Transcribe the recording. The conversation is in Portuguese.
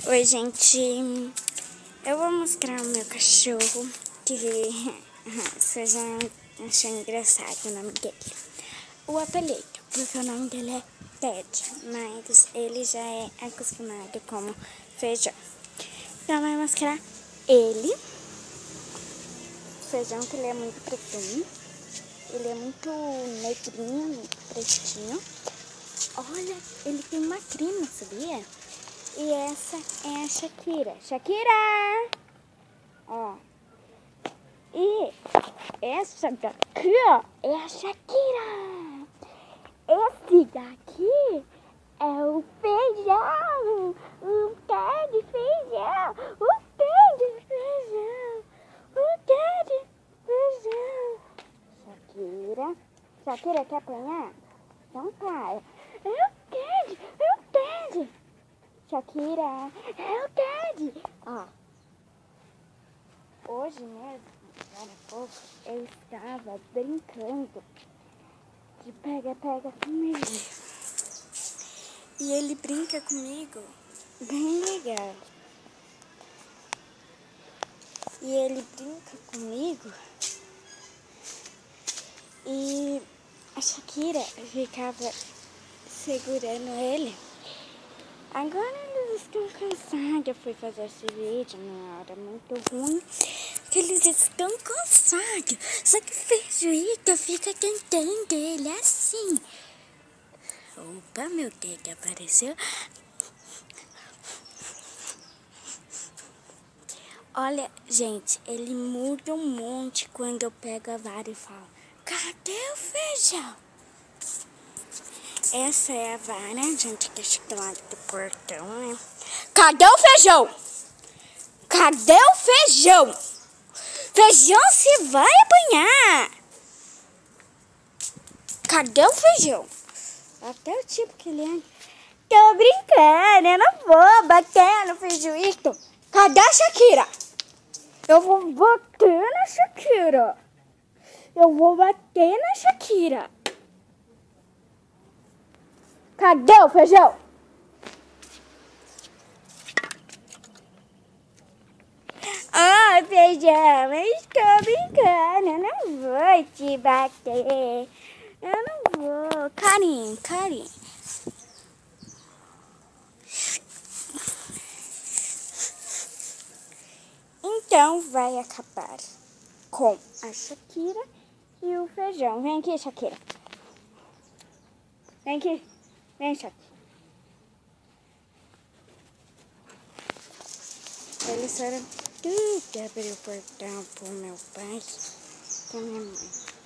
Oi, gente. Eu vou mostrar o meu cachorro, que vocês vão achar engraçado o nome dele. O apelido, porque o nome dele é Ted, mas ele já é acostumado como Feijão. Então, vai mostrar ele. Feijão, que ele é muito pretinho. Ele é muito negrinho, muito pretinho. Olha, ele tem uma crina, sabia? E essa é a Shakira. Shakira! Ó. E essa daqui, ó, é a Shakira. Esse daqui é o Feijão. O pé de feijão. O pé de feijão. O pé de feijão. Shakira. Shakira, quer apanhar? Então tá. É o Ted. É o Ted. Shakira, é o Ted. Ó, hoje mesmo, agora há pouco, eu estava brincando de pega-pega com ele. E ele brinca comigo bem legal. E ele brinca comigo e a Shakira ficava segurando ele. Agora eles estão cansados. Eu fui fazer esse vídeo numa hora muito ruim, que eles estão cansados. Só que o Feijoito fica tentando ele assim. Opa, meu dedo apareceu. Olha, gente, ele muda um monte quando eu pego a vara e falo: cadê o feijão? Essa é a vara, gente, que está lá do portão, né? Cadê o feijão? Cadê o feijão? Feijão se vai apanhar. Cadê o feijão? Até o tipo que ele é. Tô brincando, eu não vou bater no Feijoito. Cadê a Shakira? Eu vou bater na Shakira. Eu vou bater na Shakira. Cadê o feijão? Ai, feijão, eu estou brincando. Eu não vou te bater. Eu não vou. Carinho, carinho. Então vai acabar com a Shakira e o feijão. Vem aqui, Shakira. Vem aqui. Vem, Shakira. Eles foram tudo abrir o portão pro meu pai e minha mãe.